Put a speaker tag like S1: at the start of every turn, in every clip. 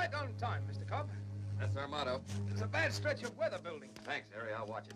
S1: right on time, Mr. Cobb.
S2: That's our motto.
S1: It's a bad stretch of weather building.
S2: Thanks, Harry. I'll watch it.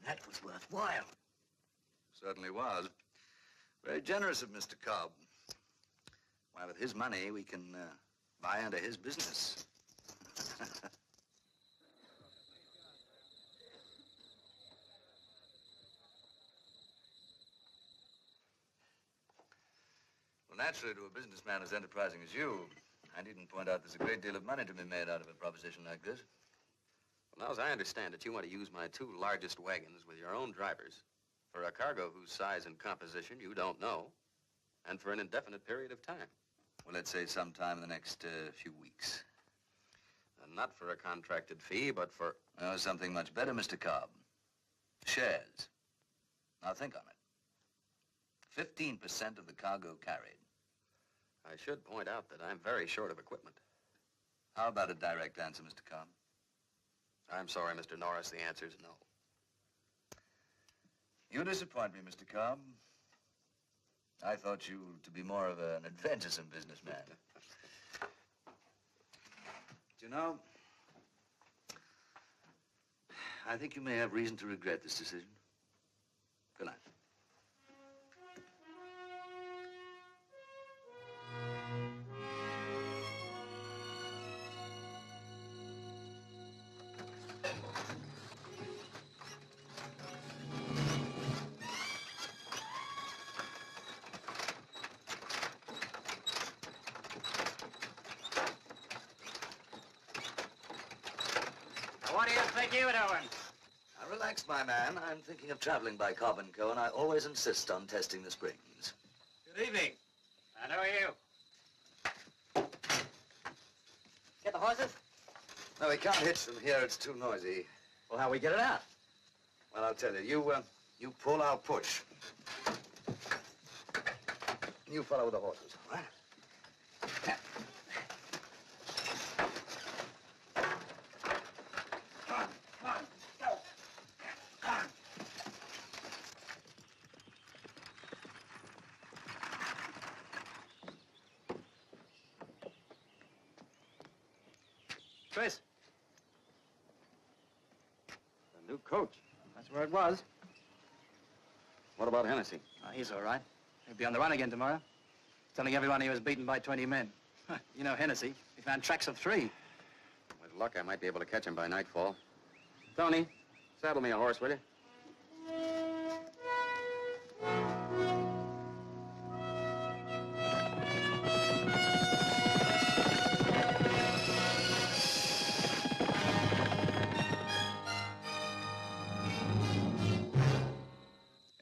S3: That was worthwhile.
S4: Certainly was. Very generous of Mr. Cobb. Why, with his money, we can buy into his business. Well, naturally, to a businessman as enterprising as you, I needn't point out there's a great deal of money to be made out of a proposition like this.
S2: Well, now, as I understand it, you want to use my 2 largest wagons with your own drivers for a cargo whose size and composition you don't know, and for an indefinite period of time.
S4: Well, let's say sometime in the next few weeks.
S2: And not for a contracted fee, but for...
S4: Oh, something much better, Mr. Cobb. Shares. Now, think on it. 15% of the cargo carried.
S2: I should point out that I'm very short of equipment.
S4: How about a direct answer, Mr. Cobb?
S2: I'm sorry, Mr. Norris. The answer is no.
S4: You disappoint me, Mr. Cobb. I thought you to be more of an adventuresome businessman. Do you know, I think you may have reason to regret this decision. Good night.
S3: What do you think you're doing?
S4: Now, relax, my man. I'm thinking of traveling by Cobb & Co., and I always insist on testing the springs.
S3: Good evening. And who are you? Get the horses?
S4: No, we can't hitch from here. It's too noisy.
S3: Well, how we get it out?
S4: Well, I'll tell you. You pull, I'll push. You follow with the horses, all right?
S3: Chris. The new coach. That's where it was.
S2: What about Hennessy?
S3: Oh, he's all right. He'll be on the run again tomorrow. Telling everyone he was beaten by 20 men. You know Hennessy. He found tracks of 3.
S2: With luck, I might be able to catch him by nightfall. Tony, saddle me a horse, will you?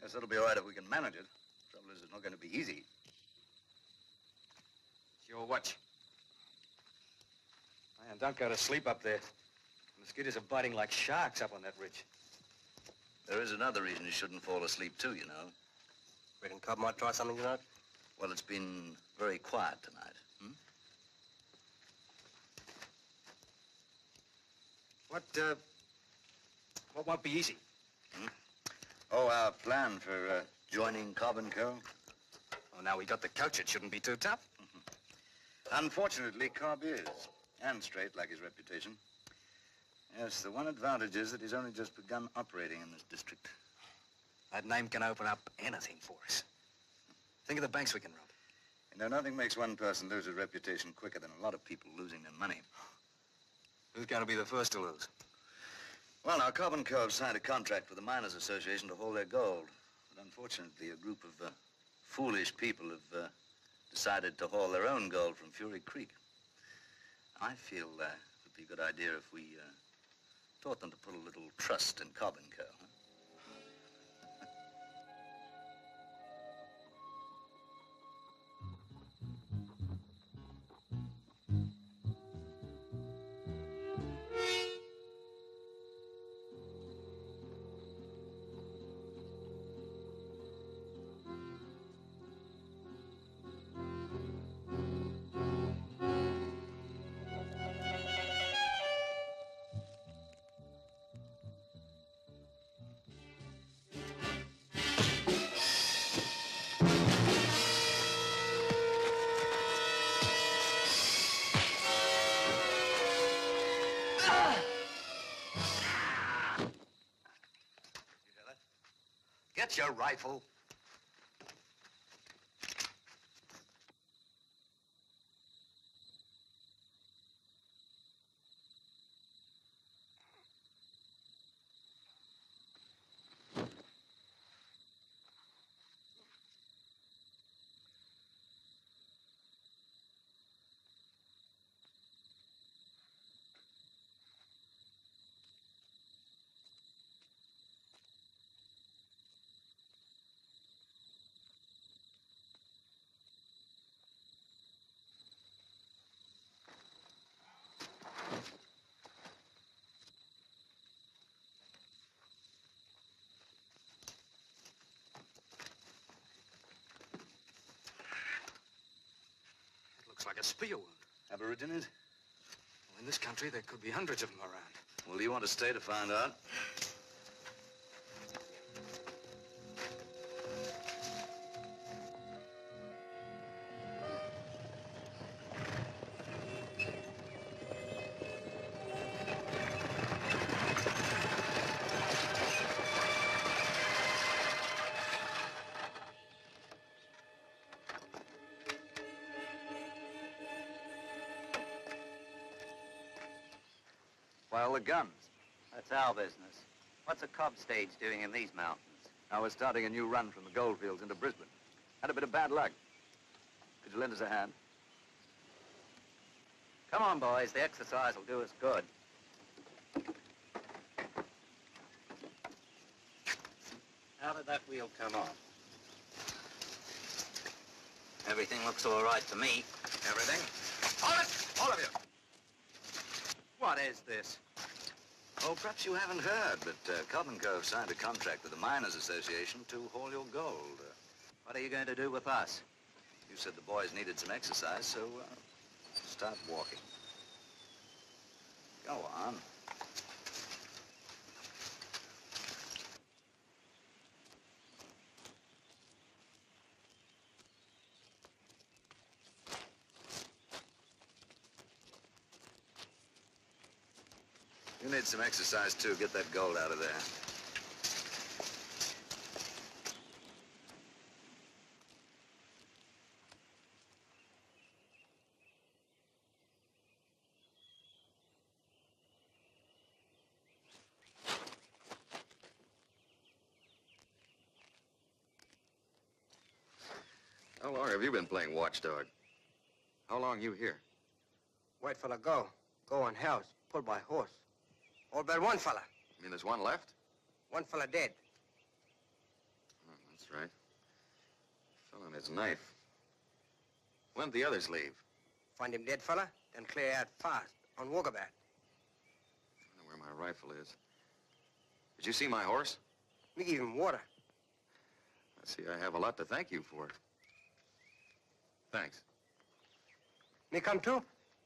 S4: Yes, it'll be all right if we can manage it. Trouble is, it's not going to be easy.
S3: It's your watch. Man, don't go to sleep up there. The mosquitoes are biting like sharks up on that ridge.
S4: There is another reason you shouldn't fall asleep, too, you know.
S3: Reckon Cobb might try something tonight?
S4: Well, it's been very quiet tonight.
S3: What won't be easy?
S4: Oh, our plan for joining Cobb & Co.?
S3: Oh, now we got the coach. It shouldn't be too tough.
S4: Unfortunately, Cobb is. And straight, like his reputation. Yes, the one advantage is that he's only just begun operating in this district.
S3: That name can open up anything for us. Think of the banks we can rob.
S4: You know, nothing makes one person lose his reputation quicker than a lot of people losing their money.
S3: Who's going to be the first to lose?
S4: Well, now, Cobb & Co. have signed a contract with the Miners Association to hold their gold. But unfortunately, a group of foolish people have decided to haul their own gold from Fury Creek. I feel it would be a good idea if we taught them to put a little trust in Cobb & Co. Huh? get your rifle?
S2: Looks like a spear wound.
S4: Aborigines?
S2: Well, in this country, there could be hundreds of them around.
S4: Well, do you want to stay to find out? Well, the guns.
S5: That's our business. What's a cob stage doing in these mountains?
S4: I was starting a new run from the goldfields into Brisbane. Had a bit of bad luck. Could you lend us a hand?
S5: Come on, boys. The exercise will do us good. How did that wheel come off? Everything looks all right to me.
S4: Everything? Hold it! All of you!
S5: What is this?
S4: Oh, perhaps you haven't heard, but Cobb & Cove signed a contract with the Miners Association to haul your gold.
S5: What are you going to do with us?
S4: You said the boys needed some exercise, so start walking. Go on. You need some exercise, too. Get that gold out of there.
S2: How long have you been playing watchdog? How long you here?
S1: White fella go. Go on house. Pulled by horse. All but one fella.
S2: You mean there's one left?
S1: One fella dead.
S2: Oh, that's right. Fell on his knife. When'd the others leave?
S1: Find him dead fella, then clear out fast on walkabout.
S2: I know where my rifle is. Did you see my horse?
S1: Me give him water.
S2: I see I have a lot to thank you for. Thanks.
S1: Me come too?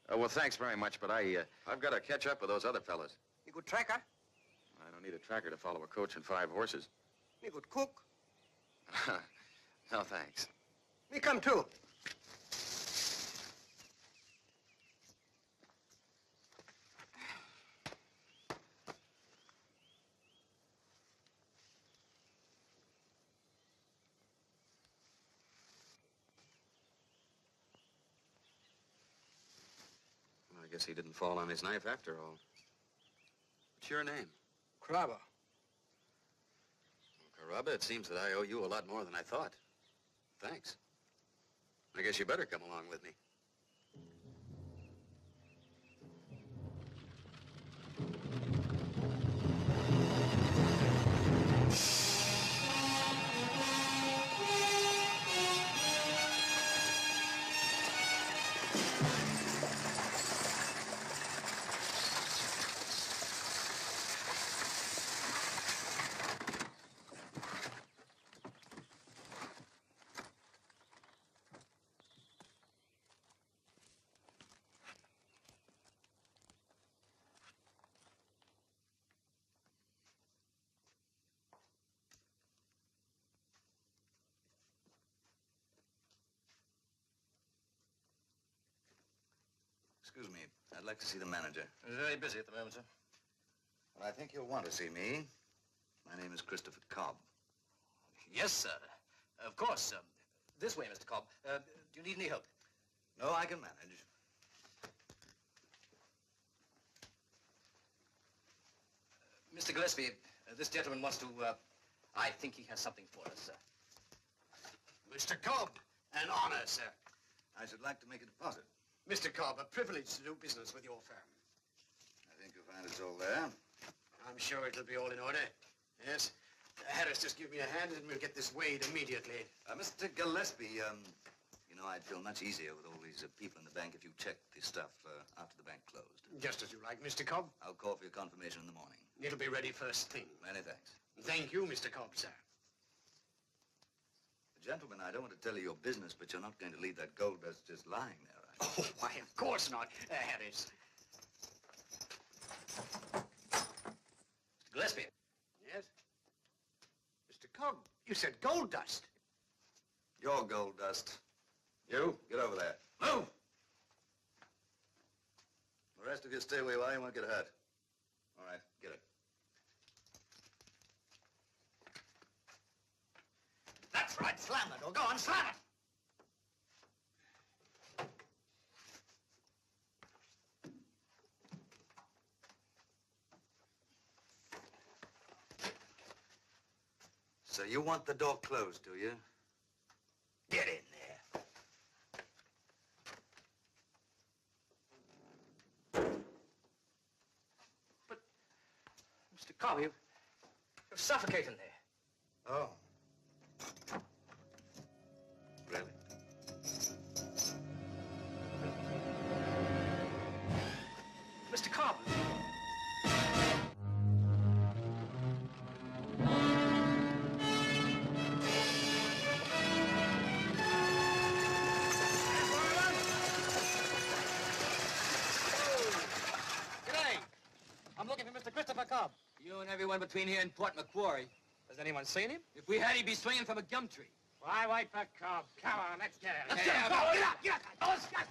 S2: Well, thanks very much, but I've got to catch up with those other fellas.
S1: Me good tracker.
S2: I don't need a tracker to follow a coach and 5 horses.
S1: Me good cook.
S2: No, thanks.
S1: Me come too.
S2: Well, I guess he didn't fall on his knife after all. What's your name?
S1: Crabber.
S2: Well, Caraba, it seems that I owe you a lot more than I thought. Thanks. I guess you better come along with me.
S4: Excuse me. I'd like to see the manager.
S6: He's very busy at the moment, sir.
S4: Well, I think you'll want to see me. My name is Christopher Cobb.
S3: Yes, sir. Of course. This way, Mr. Cobb. Do you need any help?
S4: No, I can manage.
S3: Mr. Gillespie, this gentleman wants to, I think he has something for us, sir.
S6: Mr. Cobb, an honor, sir.
S4: I should like to make a deposit.
S6: Mr. Cobb, a privilege to do business with your firm.
S4: I think you'll find it's all there.
S6: I'm sure it'll be all in order. Yes? Harris, just give me a hand and we'll get this weighed immediately.
S4: Mr. Gillespie, you know, I'd feel much easier with all these people in the bank if you checked this stuff after the bank closed.
S6: Just as you like, Mr. Cobb.
S4: I'll call for your confirmation in the morning.
S6: It'll be ready first thing.
S4: Many thanks.
S6: Thank you, Mr. Cobb, sir.
S4: Gentlemen, I don't want to tell you your business, but you're not going to leave that gold dust just lying there, are you?
S6: Oh, why, of course not, Harris.
S3: Mr. Gillespie.
S6: Yes? Mr. Cobb, you said gold dust.
S4: Your gold dust. You, get over there.
S6: Move!
S4: The rest of you stay where you are, you won't get hurt. All right, get it.
S6: That's right, slam the door. Go on, slam it.
S4: So you want the door closed, do you?
S6: Get in there.
S3: But, Mr. Cobb, you're suffocating there.
S4: Oh. Really?
S3: Mr. Cobb.
S7: I'm looking for Mr. Christopher Cobb.
S3: You and everyone between here and Port Macquarie.
S7: Has anyone seen him?
S3: If we had, he'd be swinging from a gum tree.
S7: Why wait for Cobb? Come on, let's get him.
S3: Let's get him.
S7: Get up! Let's get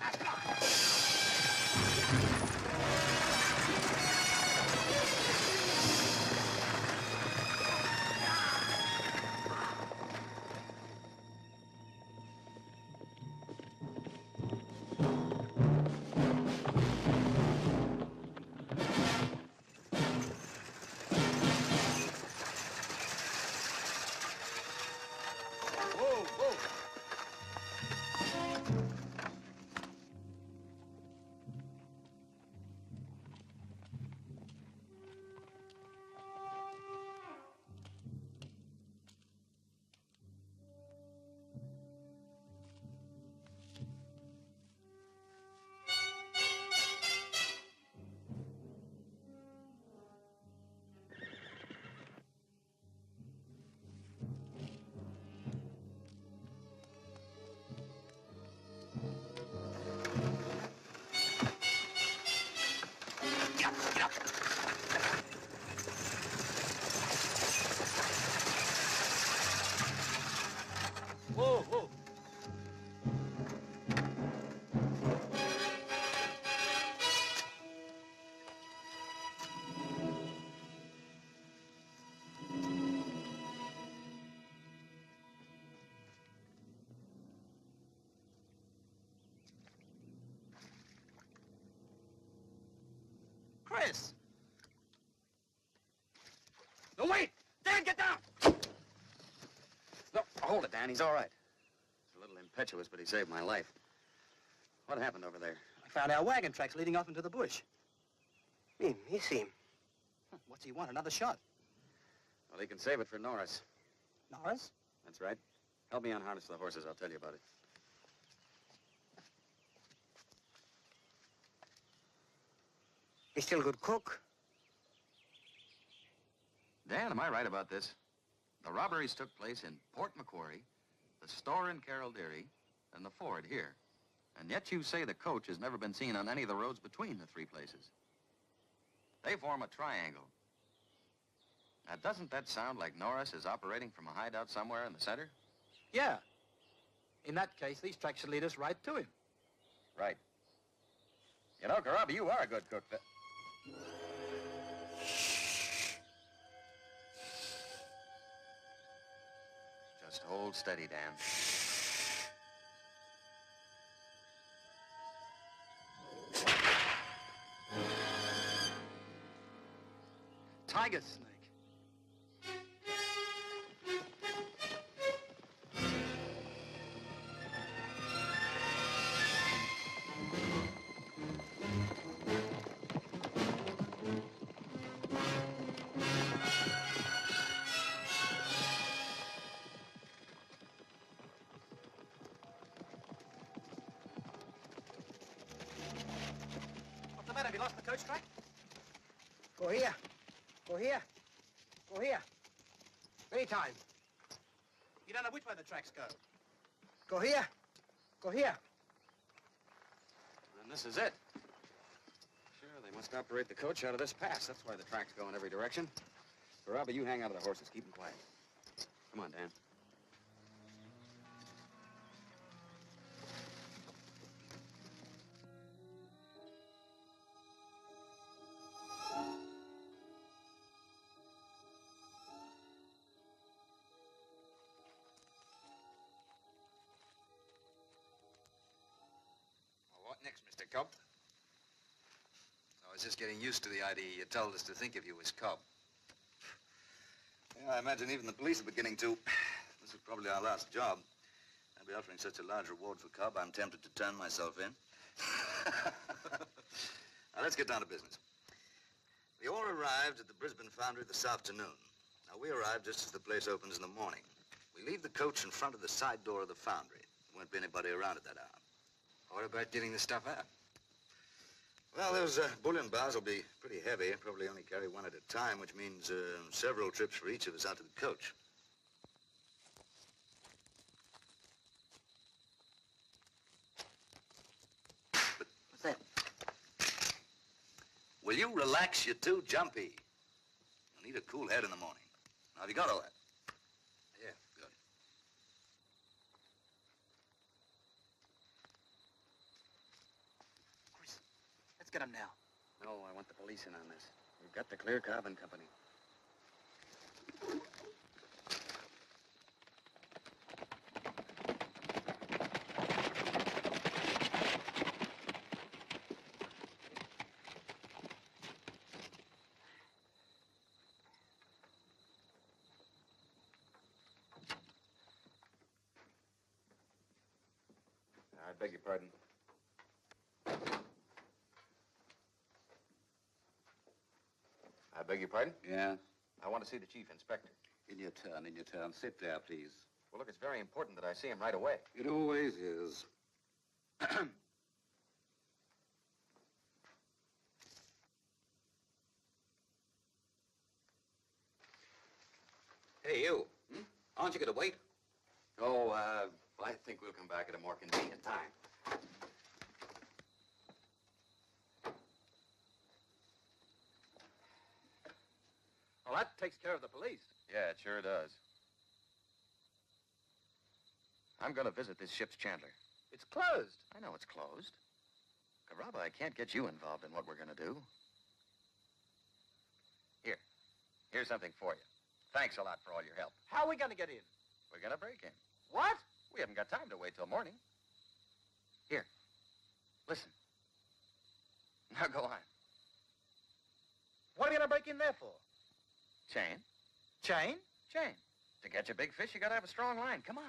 S3: Whoa, whoa.
S6: Chris! No, wait! Dan, get down!
S2: No, hold it, Dan. He's all right. He's a little impetuous, but he saved my life. What happened over there?
S3: I found our wagon tracks leading off into the bush.
S1: Me see him.
S3: What's he want, another shot?
S2: Well, he can save it for Norris.
S3: Norris?
S2: That's right. Help me unharness the horses. I'll tell you about it.
S1: He still good cook?
S2: Dan, am I right about this? The robberies took place in Port Macquarie, the store in Caroldeary, and the ford here. And yet you say the coach has never been seen on any of the roads between the three places. They form a triangle. Now, doesn't that sound like Norris is operating from a hideout somewhere in the center?
S3: Yeah. In that case, these tracks should lead us right to him.
S2: Right. You know, Karabi, you are a good cook. Just hold steady, Dan.
S3: Tiger snake.
S7: What's the matter? Have you lost the coach track?
S1: Go here. Go here. Go here. Anytime.
S7: You don't know which way the tracks go.
S1: Go here. Go here.
S2: And this is it. Sure, they must operate the coach out of this pass. That's why the tracks go in every direction. So, Robbie, you hang out of the horses. Keep them quiet. Come on, Dan.
S4: What next, Mr. Cobb? I was just getting used to the idea you told us to think of you as Cobb. Yeah, I imagine even the police are beginning to. This is probably our last job. I'll be offering such a large reward for Cobb, I'm tempted to turn myself in. Now, let's get down to business. We all arrived at the Brisbane Foundry this afternoon. Now, we arrived just as the place opens in the morning. We leave the coach in front of the side door of the foundry. There won't be anybody around at that hour.
S1: What about getting the stuff out?
S4: Well, those bullion bars will be pretty heavy. Probably only carry one at a time, which means several trips for each of us out to the coach. But what's that? Will you relax? You're too jumpy. You'll need a cool head in the morning. Now, have you got all that?
S1: Yeah.
S4: Good.
S3: Let's get him now.
S2: No, I want the police in on this. We've got to clear Cobb and Company. I beg your pardon. I beg your pardon?
S8: Yeah?
S2: I want to see the chief inspector.
S8: In your turn. Sit there, please.
S2: Well, look, it's very important that I see him right away.
S8: It always is.
S2: Hey, you. Aren't you going to wait? Oh, I think we'll come back at a more convenient time.
S7: Well, that takes care of the police.
S2: Yeah, it sure does. I'm going to visit this ship's chandler.
S7: It's closed.
S2: I know it's closed. Caraba, I can't get you involved in what we're going to do. Here's something for you. Thanks a lot for all your help.
S7: How are we going to get in?
S2: We're going to break in.
S7: What?
S2: We haven't got time to wait till morning. Here, listen. Now go on.
S7: What are we going to break in there for?
S2: Chain?
S7: Chain?
S2: Chain. To catch a big fish, you got to have a strong line. Come on.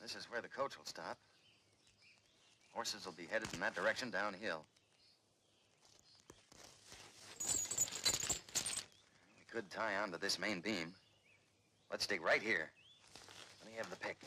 S2: This is where the coach will stop. Horses will be headed in that direction downhill. We could tie onto this main beam. Let's stay right here. Let me have the pick.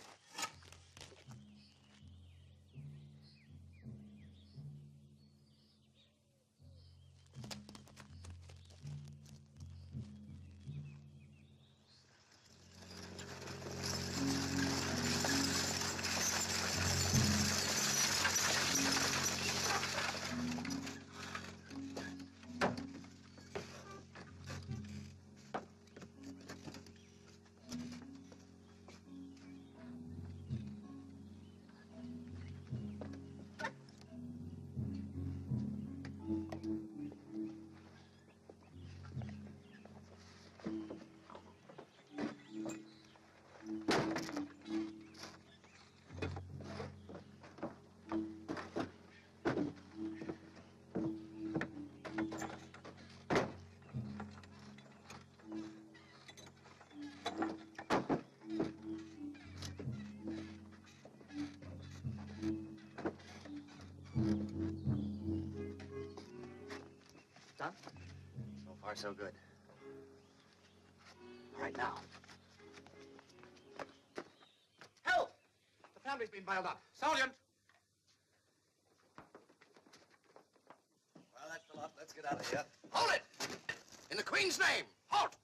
S3: far, so good. All right, now.
S6: Help! The family's been piled up. Sergeant!
S4: Well, that's the lot. Let's get out of here.
S6: Hold it! In the Queen's name, halt!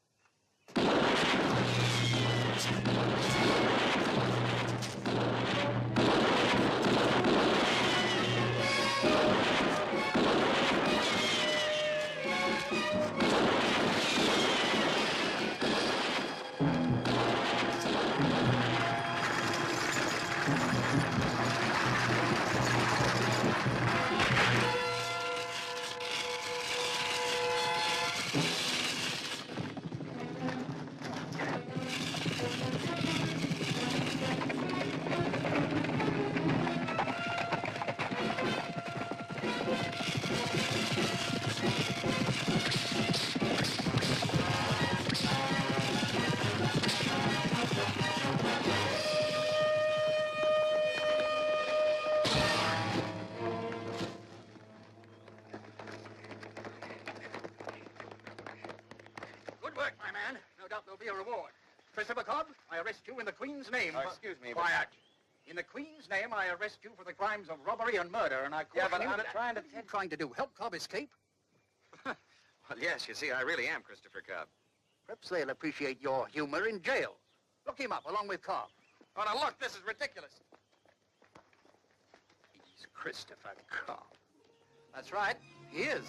S6: Good work, my man. No doubt there'll be a reward. Christopher Cobb, I arrest you in the Queen's name.
S1: Excuse me, but...
S6: Quiet. In the Queen's name, I arrest you for the crimes of robbery and murder, and I caution
S1: Yeah, but
S6: you...
S1: I'm
S6: that-
S1: trying to
S6: What are you trying to do? Help Cobb escape?
S1: Well, yes, you see, I really am Christopher Cobb.
S6: Perhaps they'll appreciate your humor in jail. Look him up, along with Cobb.
S1: Oh, now look, this is ridiculous.
S6: He's Christopher Cobb. That's right, he is.